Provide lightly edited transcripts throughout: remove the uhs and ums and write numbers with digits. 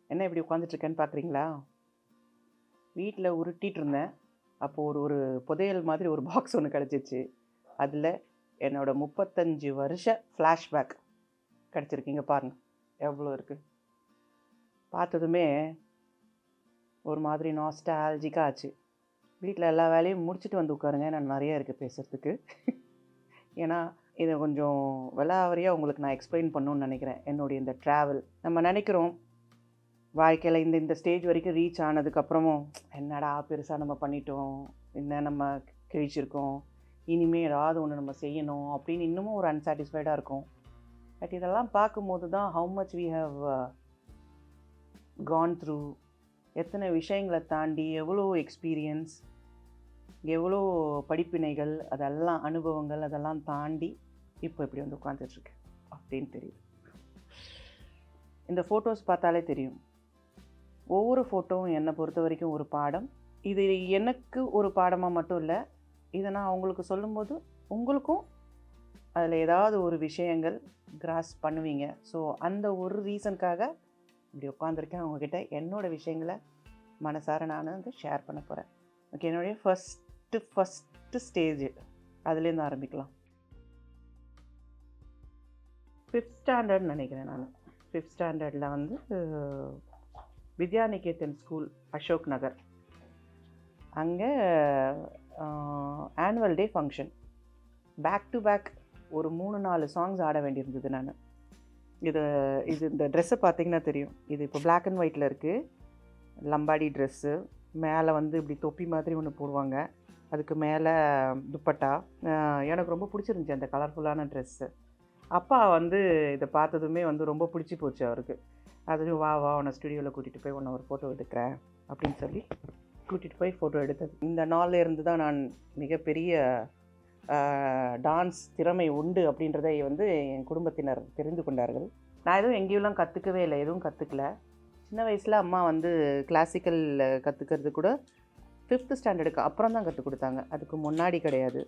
என்ன இப்படி உட்காந்துட்ருக்கேன்னு பார்க்குறீங்களா? வீட்டில் உருட்டிட்டு இருந்தேன். அப்போது ஒரு ஒரு புதையல் மாதிரி ஒரு பாக்ஸ் ஒன்று கிடச்சிச்சு. அதில் என்னோடய 35 வருஷ ஃப்ளாஷ்பேக் கிடச்சிருக்கீங்க பாருங்கள். எவ்வளோ இருக்குது பார்த்ததுமே ஒரு மாதிரி நாஸ்டால்ஜிக்காக ஆச்சு. வீட்டில் எல்லா வேலையும் முடிச்சுட்டு வந்து உட்காருங்க, நான் நிறைய இருக்குது பேசுகிறதுக்கு. ஏன்னா இதை கொஞ்சம் விலாவரியாக உங்களுக்கு நான் எக்ஸ்பிளைன் பண்ணணுன்னு நினைக்கிறேன். என்னுடைய இந்த ட்ராவல் நம்ம நினைக்கிறோம் வாழ்க்கையில் இந்த இந்த ஸ்டேஜ் வரைக்கும் ரீச் ஆனதுக்கப்புறமும் என்னடா பெருசாக நம்ம பண்ணிட்டோம், என்ன நம்ம கிழிச்சிருக்கோம், இனிமேல் ஏதாவது ஒன்று நம்ம செய்யணும் அப்படின்னு இன்னமும் ஒரு அன்சாட்டிஸ்ஃபைடாக இருக்கும். பட் இதெல்லாம் பார்க்கும்போது தான் how much we have gone through, எத்தனை விஷயங்களை தாண்டி எவ்வளோ எக்ஸ்பீரியன்ஸ், எவ்வளோ படிப்பினைகள், அதெல்லாம் அனுபவங்கள், அதெல்லாம் தாண்டி இப்போ இப்படி வந்து உட்காந்துட்ருக்கு அப்படின்னு தெரியுது. இந்த ஃபோட்டோஸ் பார்த்தாலே தெரியும். ஒவ்வொரு ஃபோட்டோவும் என்னை பொறுத்த வரைக்கும் ஒரு பாடம். இது எனக்கு ஒரு பாடமாக மட்டும் இல்லை, இதை நான் அவங்களுக்கு சொல்லும்போது உங்களுக்கும் அதில் ஏதாவது ஒரு விஷயங்கள் கிராஸ் பண்ணுவீங்க. ஸோ அந்த ஒரு ரீசனுக்காக இப்படி உட்காந்துருக்கேன். அவங்கக்கிட்ட என்னோடய விஷயங்களை மனசார நான் வந்து ஷேர் பண்ண போகிறேன். ஓகே, என்னுடைய ஃபஸ்ட்டு ஸ்டேஜ் அதுலேருந்து ஆரம்பிக்கலாம். 5th ஸ்டாண்டர்ட் நினைக்கிறேன். நான் 5th ஸ்டாண்டர்டில் வந்து வித்யாநிகேதன் ஸ்கூல், அசோக் நகர், அங்கே annual day function. Back to back ஒரு 3-4 சாங்ஸ் ஆட வேண்டியிருந்தது. நான் இது இந்த ட்ரெஸ்ஸை பார்த்தீங்கன்னா தெரியும். இது இப்போ பிளாக் அண்ட் ஒயிட்டில் இருக்குது. லம்பாடி ட்ரெஸ்ஸு, மேலே வந்து இப்படி தொப்பி மாதிரி ஒன்று போடுவாங்க, அதுக்கு மேலே துப்பட்டா. எனக்கு ரொம்ப பிடிச்சிருந்துச்சி அந்த கலர்ஃபுல்லான ட்ரெஸ்ஸு. அப்பா வந்து இதை பார்த்ததுமே வந்து ரொம்ப பிடிச்சி போச்சு அவருக்கு. அதுவும் வா உன்னை ஸ்டுடியோவில் கூட்டிகிட்டு போய் உன்னை ஒரு ஃபோட்டோ எடுக்கிறேன் அப்படின்னு சொல்லி கூட்டிகிட்டு போய் ஃபோட்டோ எடுத்தது. இந்த நாளில் இருந்து தான் நான் மிகப்பெரிய டான்ஸ் திறமை உண்டு அப்படின்றதை வந்து என் குடும்பத்தினர் தெரிந்து கொண்டார்கள். நான் எதுவும் எங்கேயும்லாம் கற்றுக்கவே இல்லை, எதுவும் கற்றுக்கல. சின்ன வயசில் அம்மா வந்து கிளாசிக்கல் கற்றுக்கிறது கூட 5th ஸ்டாண்டர்டுக்கு அப்புறம் தான் கற்றுக் கொடுத்தாங்க, அதுக்கு முன்னாடி கிடையாது.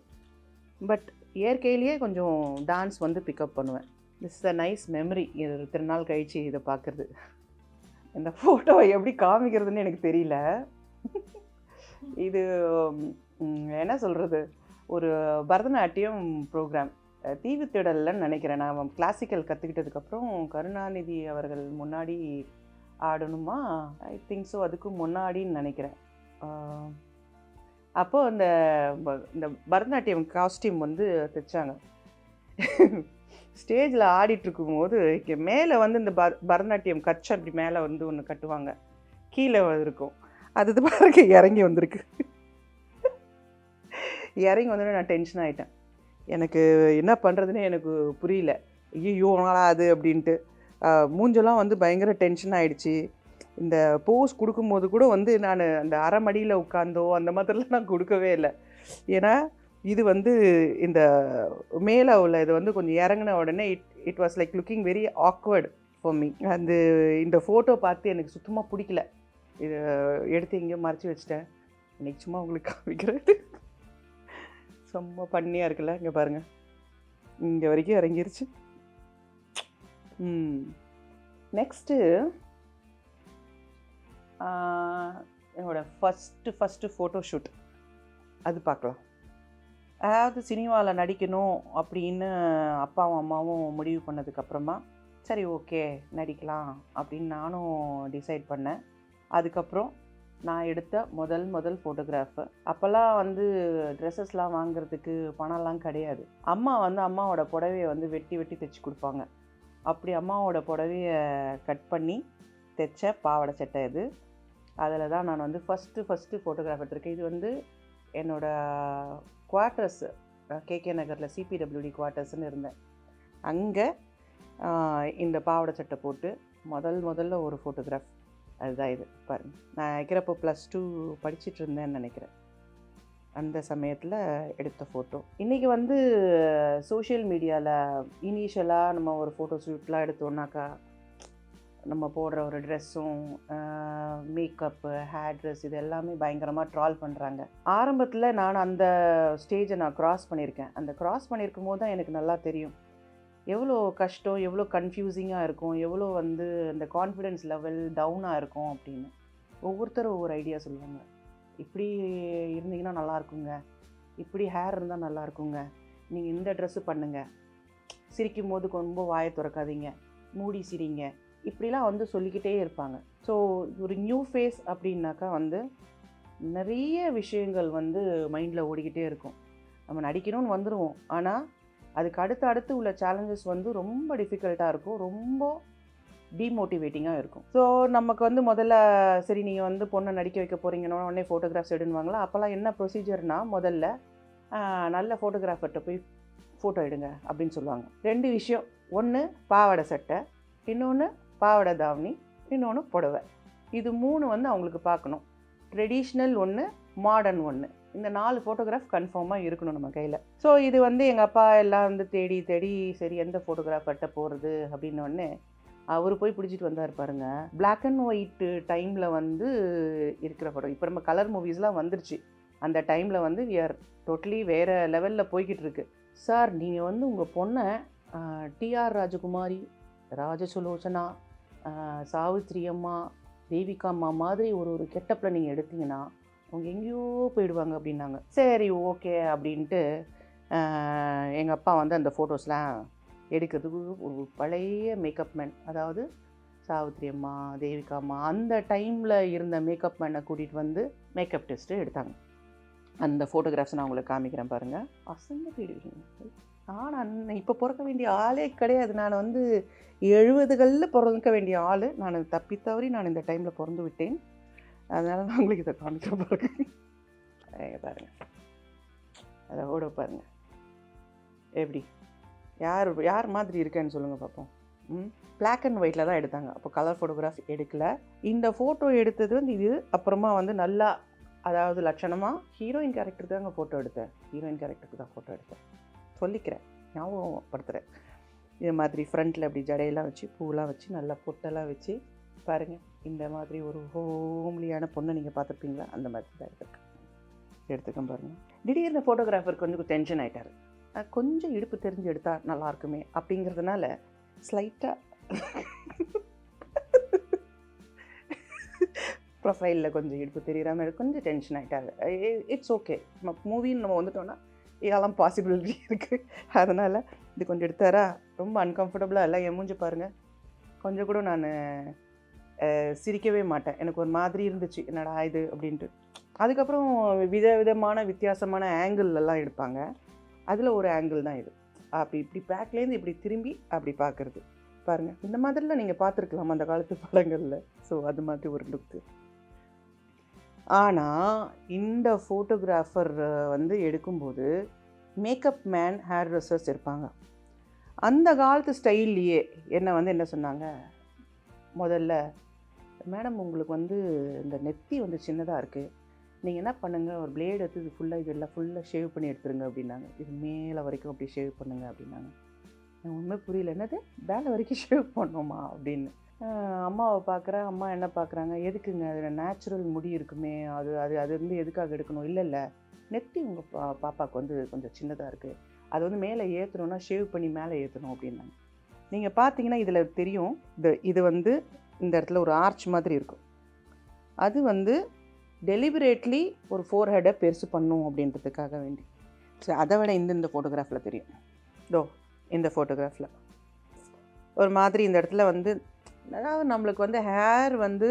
பட் இயற்கையிலேயே கொஞ்சம் டான்ஸ் வந்து பிக்கப் பண்ணுவேன். This is a nice memory. இது இத்தனை நாள் கழிச்சு இதை பார்க்குறது. இந்த ஃபோட்டோவை எப்படி காமிக்கிறதுன்னு எனக்கு தெரியல. இது என்ன சொல்கிறது, ஒரு பரதநாட்டியம் ப்ரோக்ராம் தீவுத்திடலன்னு நினைக்கிறேன். நான் கிளாசிக்கல் கற்றுக்கிட்டதுக்கப்புறம் கருணாநிதி அவர்கள் முன்னாடி ஆடணுமா, ஐ திங்க் ஸோ, அதுக்கு முன்னாடின்னு நினைக்கிறேன். அப்போது இந்த பரதநாட்டியம் காஸ்டியூம் வந்து தைச்சாங்க. ஸ்டேஜில் ஆடிட்டுருக்கும்போது இங்கே மேலே வந்து இந்த பரதநாட்டியம் கச்சை அப்படி மேலே வந்து ஒன்று கட்டுவாங்க, கீழே இருக்கும். அது பாருங்க இறங்கி வந்திருக்கு. இறங்கி வந்து நான் டென்ஷன் ஆகிட்டேன். எனக்கு என்ன பண்ணுறதுன்னு எனக்கு புரியல. ஐயோ நாளா அது அப்படின்ட்டு மூஞ்செல்லாம் வந்து பயங்கர டென்ஷன் ஆகிடுச்சி. இந்த போஸ் கொடுக்கும்போது கூட வந்து நான் அந்த அரைமடியில் உட்காந்தோ அந்த மாதிரிலாம் நான் கொடுக்கவே இல்லை. ஏன்னா இது வந்து இந்த மேலே உள்ள இது வந்து கொஞ்சம் இறங்கின உடனே it was like looking very awkward for me. இந்த ஃபோட்டோ பார்த்து எனக்கு சுத்தமாக பிடிக்கல. இதை எடுத்து எங்கேயோ மறைச்சி வச்சிட்டேன். இன்னைக்கு சும்மா உங்களுக்கு காமிக்கிறேன். சும்மா பண்ணியாக இருக்குல்ல, இங்கே பாருங்கள், இங்கே வரைக்கும் இறங்கிருச்சு. நெக்ஸ்ட்டு என்னோட ஃபஸ்ட்டு ஃபோட்டோ ஷூட் அது பார்க்கலாம். அதாவது சினிமாவில் நடிக்கணும் அப்படின்னு அப்பாவும் அம்மாவும் முடிவு பண்ணதுக்கப்புறமா சரி ஓகே நடிக்கலாம் அப்படின்னு நானும் டிசைட் பண்ணேன். அதுக்கப்புறம் நான் எடுத்த முதல் ஃபோட்டோகிராஃபு. அப்போல்லாம் வந்து ட்ரெஸ்ஸஸ்லாம் வாங்குறதுக்கு பணம்லாம் கிடையாது. அம்மா வந்து அம்மாவோட புடவையை வந்து வெட்டி தைச்சி கொடுப்பாங்க. அப்படி அம்மாவோட புடவையை கட் பண்ணி தைச்ச பாவாடை சட்டை இது. அதில் தான் நான் வந்து ஃபஸ்ட்டு ஃபோட்டோகிராஃப் எடுத்திருக்கேன். இது வந்து என்னோடய குவார்ட்டர்ஸ், கேகே நகரில் சிபிடபிள்யூடி குவார்ட்டர்ஸ்ன்னு இருந்தேன். அங்கே இந்த பாவாடை சட்டை போட்டு முதல்ல ஒரு ஃபோட்டோகிராஃப் அதுதான் இது பாருங்கள். நான் இருக்கிறப்போ +2 படிச்சுட்டு இருந்தேன்னு நினைக்கிறேன். அந்த சமயத்தில் எடுத்த ஃபோட்டோ. இன்றைக்கி வந்து சோஷியல் மீடியாவில் இனிஷியலாக நம்ம ஒரு ஃபோட்டோ ஷூட்லாம் எடுத்தோன்னாக்கா நம்ம போடுற ஒரு ட்ரெஸ்ஸும் மேக்கப்பு, ஹேர் ட்ரெஸ் இது எல்லாமே பயங்கரமாக ட்ரால் பண்ணுறாங்க. ஆரம்பத்தில் நான் அந்த ஸ்டேஜை க்ராஸ் பண்ணியிருக்கேன். அந்த க்ராஸ் பண்ணியிருக்கும் போது தான் எனக்கு நல்லா தெரியும், எவ்வளோ கஷ்டம், எவ்வளோ கன்ஃப்யூசிங்காக இருக்கும், எவ்வளோ வந்து அந்த கான்ஃபிடென்ஸ் லெவல் டவுனாக இருக்கும் அப்படின்னு. ஒவ்வொருத்தரும் ஒவ்வொரு ஐடியா சொல்லுவாங்க. இப்படி இருந்தீங்கன்னா நல்லா இருக்குங்க, இப்படி ஹேர் இருந்தால் நல்லா இருக்குங்க, நீங்கள் இந்த ட்ரெஸ்ஸு பண்ணுங்கள், சிரிக்கும் போது ரொம்ப வாயை திறக்காதீங்க, மூடி சிரிங்க, இப்படிலாம் வந்து சொல்லிக்கிட்டே இருப்பாங்க. ஸோ ஒரு நியூ ஃபேஸ் அப்படின்னாக்கா வந்து நிறைய விஷயங்கள் வந்து மைண்டில் ஓடிக்கிட்டே இருக்கும். நம்ம நடிக்கணும்னு வந்துடுவோம், ஆனால் அதுக்கு அடுத்து உள்ள சேலஞ்சஸ் வந்து ரொம்ப டிஃபிகல்ட்டாக இருக்கும், ரொம்ப டிமோட்டிவேட்டிங்காக இருக்கும். ஸோ நமக்கு வந்து முதல்ல சரி நீங்கள் வந்து பொண்ணை நடிக்க வைக்க போகிறீங்கன்னா உடனே ஃபோட்டோகிராஃப்ஸ் எடுன்னுவாங்களா. அப்போல்லாம் என்ன ப்ரொசீஜர்னால் முதல்ல நல்ல ஃபோட்டோகிராஃபர்கிட்ட போய் ஃபோட்டோ எடுங்க அப்படின்னு சொல்லுவாங்க. 2 விஷயம், ஒன்று பாவாடை சட்டை, இன்னொன்று பாவாடை தாவணி, இன்னொன்று புடவை. இது 3 வந்து அவங்களுக்கு பார்க்கணும். ட்ரெடிஷ்னல் ஒன்று, மாடர்ன் ஒன்று, இந்த 4 ஃபோட்டோகிராஃப் கன்ஃபார்மாக இருக்கணும் நம்ம கையில். ஸோ இது வந்து எங்கள் அப்பா எல்லாம் வந்து தேடி சரி எந்த ஃபோட்டோகிராஃபர்கிட்ட போகிறது அப்படின்னோடனே அவர் போய் பிடிச்சிட்டு வந்தார் பாருங்க. பிளாக் அண்ட் ஒயிட்டு டைமில் வந்து இருக்கிற ஃபோட்டோ. இப்போ நம்ம கலர் மூவிஸ்லாம் வந்துருச்சு. அந்த டைமில் வந்து வி ஆர் டோட்டலி வேறு லெவலில் போய்கிட்டு இருக்கு. சார் நீங்கள் வந்து உங்கள் பொண்ணை டிஆர் ராஜகுமாரி, ராஜசுலோச்சனா, சாவித்ரி அம்மா, தேவிகா அம்மா மாதிரி ஒரு கெட்டப்பில் நீங்கள் எடுத்தீங்கன்னா அவங்க எங்கேயோ போயிடுவாங்க அப்படின்னாங்க. சரி ஓகே அப்படின்ட்டு எங்கள் அப்பா வந்து அந்த ஃபோட்டோஸ்லாம் எடுக்கிறதுக்கு ஒரு பழைய மேக்கப் மேன், அதாவது சாவித்ரி அம்மா, தேவிகா அம்மா அந்த டைமில் இருந்த மேக்கப் மேனை கூட்டிகிட்டு வந்து மேக்கப் டெஸ்ட்டு எடுத்தாங்க. அந்த ஃபோட்டோகிராஃப்ஸ் நான் உங்களுக்கு காமிக்கிறேன் பாருங்கள். அசந்து போயிடுவீங்க. நான் இப்போ பிறக்க வேண்டிய ஆளே கிடையாது. நான் வந்து 70களில் பிறக்க வேண்டிய ஆள். நான் தப்பித்தவறி நான் இந்த டைமில் பிறந்து விட்டேன். அதனால நான் உங்களுக்கு இதை காமிக்கிறேன் பாருங்கள். அதை ஓட பாருங்கள் எப்படி, யார் மாதிரி இருக்கேன்னு சொல்லுங்கள் பார்ப்போம். பிளாக் அண்ட் ஒயிட்டில் தான் எடுத்தாங்க. அப்போ கலர் ஃபோட்டோகிராஃப் எடுக்கலை. இந்த ஃபோட்டோ எடுத்தது வந்து இது. அப்புறமா வந்து நல்லா, அதாவது லட்சணமாக ஹீரோயின் கேரக்டருக்கு தாங்க ஃபோட்டோ எடுத்தேன். ஹீரோயின் கேரக்டருக்கு தான் ஃபோட்டோ எடுத்தேன் சொல்லிக்கிறேன், ஞாபகப்படுத்துகிறேன். இது மாதிரி ஃப்ரண்ட்டில் அப்படி ஜடையெல்லாம் வச்சு பூவெலாம் வச்சு நல்லா பொட்டெல்லாம் வச்சு பாருங்கள். இந்த மாதிரி ஒரு ஹோம்லியான பொண்ணை நீங்கள் பார்த்துருப்பீங்களா, அந்த மாதிரி தான் எடுத்துக்கேன் பாருங்கள். திடீர்னு ஃபோட்டோகிராஃபர் கொஞ்சம் டென்ஷன் ஆகிட்டார். கொஞ்சம் இடுப்பு தெரிஞ்சு எடுத்தால் நல்லாயிருக்குமே அப்படிங்கிறதுனால ஸ்லைட்டாக ப்ரொஃபைலில் கொஞ்சம் இடுப்பு தெரிகிற மாதிரி கொஞ்சம் டென்ஷன் ஆகிட்டாரு. இட்ஸ் ஓகே, நம்ம மூவின்னு நம்ம வந்துட்டோன்னா இதெல்லாம் பாசிபிலிட்டி இருக்குது. அதனால் இது கொஞ்சம் எடுத்தாரா, ரொம்ப அன்கம்ஃபர்டபுளாக இல்லை. என் மூஞ்சி பாருங்கள், கொஞ்சம் கூட நான் சிரிக்கவே மாட்டேன். எனக்கு ஒரு மாதிரி இருந்துச்சு, என்னடா இது அப்படின்ட்டு. அதுக்கப்புறம் விதவிதமான வித்தியாசமான ஆங்கிள்லாம் எடுப்பாங்க. அதில் ஒரு ஆங்கிள் தான் இது. அப்படி இப்படி பேக்லேருந்து இப்படி திரும்பி அப்படி பார்க்குறது பாருங்கள். இந்த மாதிரிலாம் நீங்கள் பார்த்துருக்கலாம் அந்த காலத்து படங்களில். ஸோ அது மாதிரி ஒரு லுக்கு. ஆனால் இந்த ஃபோட்டோகிராஃபர் வந்து எடுக்கும்போது மேக்கப் மேன், ஹேர் ட்ரெஸ்ஸர்ஸ் இருப்பாங்க. அந்த காலத்து ஸ்டைல்லையே என்ன சொன்னாங்க, முதல்ல மேடம் உங்களுக்கு வந்து இந்த நெத்தி வந்து சின்னதாக இருக்குது, நீங்கள் என்ன பண்ணுங்கள், ஒரு பிளேடு எடுத்து இது ஃபுல்லாக இதெல்லாம் ஃபுல்லாக ஷேவ் பண்ணி எடுத்துருங்க அப்படின்னாங்க. இது மேலே வரைக்கும் அப்படி ஷேவ் பண்ணுங்க அப்படின்னாங்க. எனக்கு உண்மை புரியல, என்னது மேலே வரைக்கும் ஷேவ் பண்ணோமா அப்படின்னு. அம்மாவை பார்க்குறேன். அம்மா என்ன பார்க்குறாங்க, எதுக்குங்க, அதில் நேச்சுரல் முடி இருக்குமே, அது வந்து எதுக்காக எடுக்கணும், இல்லை நெத்தி உங்கள் பாப்பாவுக்கு வந்து கொஞ்சம் சின்னதாக இருக்குது, அது வந்து மேலே ஏற்றணுன்னா ஷேவ் பண்ணி மேலே ஏற்றணும் அப்படின்னாங்க. நீங்கள் பார்த்தீங்கன்னா இதில் தெரியும், இது வந்து இந்த இடத்துல ஒரு ஆர்ச் மாதிரி இருக்கும். அது வந்து டெலிபரேட்லி ஒரு ஃபோர்ஹெடை பெருசு பண்ணும் அப்படின்றதுக்காக வேண்டி. ஸோ அதை விட இந்த ஃபோட்டோகிராஃபில் தெரியும். இந்த ஃபோட்டோகிராஃபில் ஒரு மாதிரி இந்த இடத்துல வந்து, அதாவது நம்மளுக்கு வந்து ஹேர் வந்து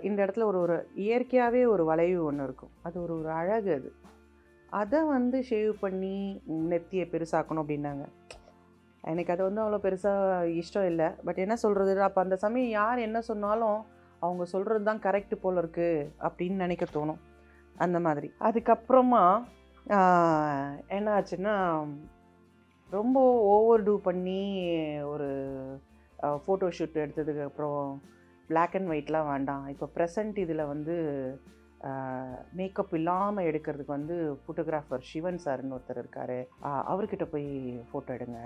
இந்த இடத்துல ஒரு இயற்கையாகவே ஒரு வளைவு ஒன்று இருக்கும். அது ஒரு அழகு. அதை வந்து ஷேவ் பண்ணி நெத்தியை பெருசாக்கணும் அப்படின்னாங்க. எனக்கு அது வந்து அவ்வளோ பெருசாக இஷ்டம் இல்லை. பட் என்ன சொல்கிறது, அப்போ அந்த சமயம் யார் என்ன சொன்னாலும் அவங்க சொல்கிறது தான் கரெக்டு போல் இருக்குது அப்படின்னு நினைக்க தோணும். அந்த மாதிரி. அதுக்கப்புறமா என்ன ஆச்சுன்னா, ரொம்ப ஓவர் டூ பண்ணி ஒரு ஃபோட்டோ ஷூட் எடுத்ததுக்கப்புறம் பிளாக் அண்ட் ஒயிட்லாம் வேண்டாம், இப்போ ப்ரெசண்ட் இதில் வந்து மேக்கப் இல்லாமல் எடுக்கிறதுக்கு வந்து ஃபோட்டோகிராஃபர் சிவன் சார்னு ஒருத்தர் இருக்கார், அவர்கிட்ட போய் ஃபோட்டோ எடுங்க,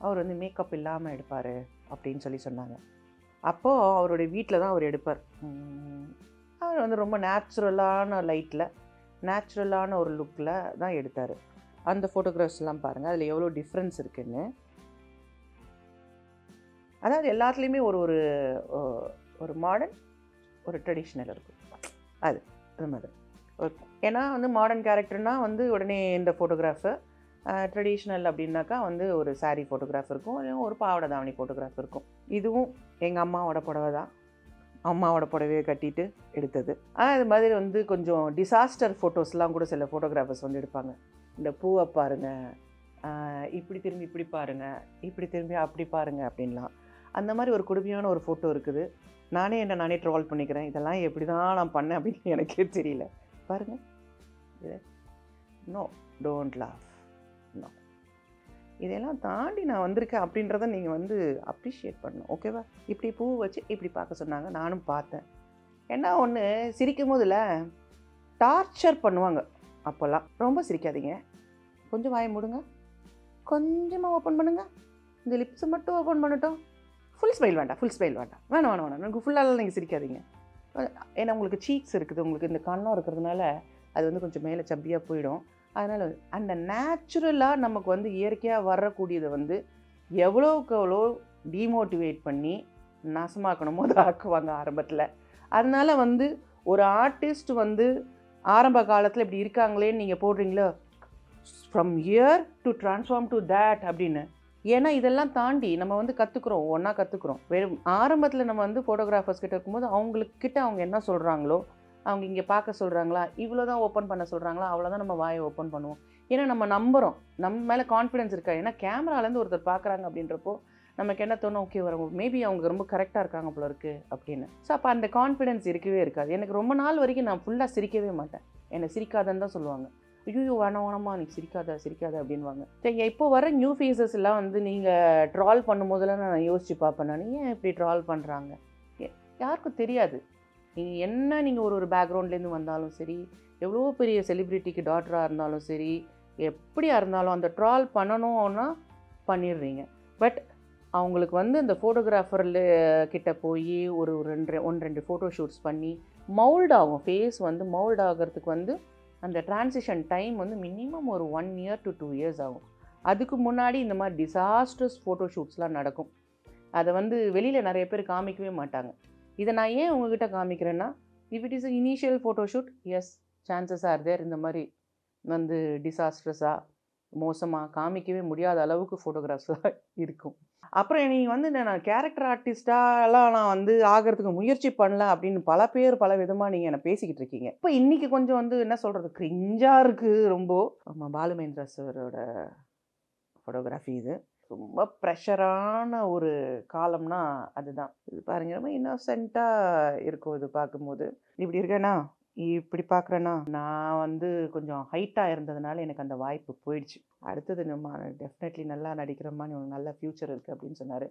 அவர் வந்து மேக்கப் இல்லாமல் எடுப்பார் அப்படின்னு சொன்னாங்க. அப்போது அவருடைய வீட்டில் தான் அவர் எடுப்பார். அவர் வந்து ரொம்ப நேச்சுரலான லைட்டில், நேச்சுரலான ஒரு லுக்கில் தான் எடுத்தார். அந்த ஃபோட்டோகிராஃப்ஸ்லாம் பாருங்கள், அதில் எவ்வளோ டிஃப்ரென்ஸ் இருக்குதுன்னு. அதாவது எல்லாத்துலேயுமே ஒரு ஒரு ஒரு மாடர்ன் ஒரு ட்ரெடிஷ்னல் இருக்கும். அது அது மாதிரி இருக்கும். ஏன்னா வந்து மாடர்ன் கேரக்டர்னால் வந்து உடனே இந்த ஃபோட்டோகிராஃபு, ட்ரெடிஷ்னல் அப்படின்னாக்கா வந்து ஒரு சாரீ ஃபோட்டோகிராஃப் இருக்கும், ஒரு பாவாடை தாவணி ஃபோட்டோகிராஃப் இருக்கும். இதுவும் எங்கள் அம்மாவோட புடவை தான். அம்மாவோட புடவையை கட்டிட்டு எடுத்தது. அது மாதிரி வந்து கொஞ்சம் டிசாஸ்டர் ஃபோட்டோஸ்லாம் கூட சில ஃபோட்டோகிராஃபர்ஸ் வந்து எடுப்பாங்க. இந்த பூவை பாருங்கள், இப்படி திரும்பி இப்படி பாருங்கள், இப்படி திரும்பி அப்படி பாருங்கள் அப்படின்லாம். அந்த மாதிரி ஒரு கொடுமையான ஒரு ஃபோட்டோ இருக்குது. நானே என்னை நானே ட்ரால் பண்ணிக்கிறேன். இதெல்லாம் எப்படி தான் நான் பண்ணேன் அப்படின்னு எனக்கே தெரியல. பாருங்கள் இது. No, don't laugh. நோ, இதெல்லாம் தாண்டி நான் வந்திருக்கேன் அப்படின்றத நீங்கள் வந்து அப்ரிஷியேட் பண்ணணும். ஓகேவா? இப்படி பூ வச்சு இப்படி பார்க்க சொன்னாங்க, நானும் பார்த்தேன். ஏன்னா ஒன்று சிரிக்கும் போதில் டார்ச்சர் பண்ணுவாங்க அப்போல்லாம். ரொம்ப சிரிக்காதீங்க, கொஞ்சம் வாயை மூடுங்க, கொஞ்சமாக ஓப்பன் பண்ணுங்க, இந்த லிப்ஸை மட்டும் ஓப்பன் பண்ணட்டும். ஃபுல் ஸ்மைல் வேண்டாம், ஃபுல் ஸ்மைல் வேண்டாம், வேணாம் வேணாம் வேணாம், எனக்கு ஃபுல்லாலாம் நீங்கள் சிரிக்காதீங்க. ஏன்னா உங்களுக்கு சீக்ஸ் இருக்குது, உங்களுக்கு இந்த கண்ணம் இருக்கிறதுனால அது வந்து கொஞ்சம் மேலே சப்பியாக போயிடும். அதனால் அந்த நேச்சுரலாக நமக்கு வந்து இயற்கையாக வரக்கூடியதை வந்து எவ்வளோக்கு எவ்வளோ டிமோட்டிவேட் பண்ணி நாசமாக்கணுமோ அதை ஆக்குவாங்க ஆரம்பத்தில். அதனால் வந்து ஒரு ஆர்டிஸ்ட் வந்து ஆரம்ப காலத்தில் இப்படி இருக்காங்களேன்னு நீங்கள் போடுறீங்களோ, from here to transform to that அப்படின்னு. ஏன்னா இதெல்லாம் தாண்டி நம்ம வந்து கற்றுக்குறோம், ஒன்றா கற்றுக்குறோம். வெறும் ஆரம்பத்தில் நம்ம வந்து ஃபோட்டோகிராஃபர்ஸ் கிட்ட இருக்கும்போது அவங்கக்கிட்ட அவங்க என்ன சொல்கிறாங்களோ, அவங்க இங்கே பார்க்க சொல்கிறாங்களா, இவ்வளோ தான் ஓப்பன் பண்ண சொல்கிறாங்களா, அவ்வளோதான் நம்ம வாயை ஓப்பன் பண்ணுவோம். ஏன்னா நம்ம நம்புகிறோம், நம்ம மேலே கான்ஃபிடென்ஸ் இருக்கா. ஏன்னா கேமராலேருந்து ஒருத்தர் பார்க்குறாங்க அப்படின்றப்போ நமக்கு என்ன தோணும், ஓகே வரும், மேபி அவங்க ரொம்ப கரெக்டாக இருக்காங்க போல இருக்குது அப்படின்னு. ஸோ அப்போ அந்த கான்ஃபிடென்ஸ் இருக்கவே இருக்காது. எனக்கு ரொம்ப நாள் வரைக்கும் நான் ஃபுல்லாக சிரிக்கவே மாட்டேன். என்னை சிரிக்காதன்னு தான் சொல்லுவாங்க. ஐயோ வேணாமா நீ சிரிக்காத அப்படின்வாங்க. சரி, இப்போ வர நியூ ஃபேஸஸ் எல்லாம் வந்து நீங்கள் ட்ரால் பண்ணும்போதெல்லாம் நான் யோசித்து பார்ப்பேன், நான் ஏன் இப்படி ட்ரால் பண்ணுறாங்க, யாருக்கும் தெரியாது. நீங்கள் என்ன நீங்கள் ஒரு பேக்ரவுண்ட்லேருந்து வந்தாலும் சரி, எவ்வளோ பெரிய செலிப்ரிட்டிக்கு டாட்டராக இருந்தாலும் சரி, எப்படியா இருந்தாலும் அந்த ட்ரால் பண்ணணும்னா பண்ணிடுறீங்க. பட் அவங்களுக்கு வந்து இந்த ஃபோட்டோகிராஃபரில் கிட்ட போய் ஒரு ரெண்டு ஃபோட்டோ ஷூட்ஸ் பண்ணி மவுல்ட் ஆகும். ஃபேஸ் வந்து மவுல்ட் ஆகிறதுக்கு வந்து அந்த டிரான்சிஷன் டைம் வந்து மினிமம் ஒரு 1 year to 2 years ஆகும். அதுக்கு முன்னாடி இந்த மாதிரி டிசாஸ்டர்ஸ் ஃபோட்டோ ஷூட்ஸ்லாம் நடக்கும். அதை வந்து வெளியில் நிறைய பேர் காமிக்கவே மாட்டாங்க. இதை நான் ஏன் உங்ககிட்ட காமிக்கிறேன்னா, if it is initial photoshoot, yes chances are there இந்த மாதிரி வந்து டிசாஸ்ட்ரஸாக மோசமாக காமிக்கவே முடியாத அளவுக்கு ஃபோட்டோகிராஃப்ஸாக இருக்கும். அப்புறம் நீங்கள் வந்து நான் கேரக்டர் ஆர்டிஸ்டாலாம் நான் வந்து ஆகிறதுக்கு முயற்சி பண்ணல அப்படின்னு பல பேர் பல விதமாக நீங்கள் என்னை பேசிக்கிட்டு இருக்கீங்க. இப்போ இன்றைக்கி கொஞ்சம் வந்து என்ன சொல்கிறது, கிரிஞ்சாக இருக்குது ரொம்ப. நம்ம பாலுமேந்திரா சாரோட ஃபோட்டோகிராஃபி இது. ரொம்ப ப்ரெஷரான ஒரு காலம்னா அதுதான். இது பாருங்க, ரொம்ப இன்னோசென்ட்டாக இருக்கும் இது பார்க்கும்போது. இப்படி இருக்கேன்னா, இப்படி பார்க்குறேன்னா, நான் வந்து கொஞ்சம் ஹைட்டாக இருந்ததுனால எனக்கு அந்த வாய்ப்பு போயிடுச்சு. அடுத்தது நம்ம டெஃபினெட்லி நல்லா நடிக்கிறோமா, நீ நல்ல ஃப்யூச்சர் இருக்குது அப்படின்னு சொன்னார்.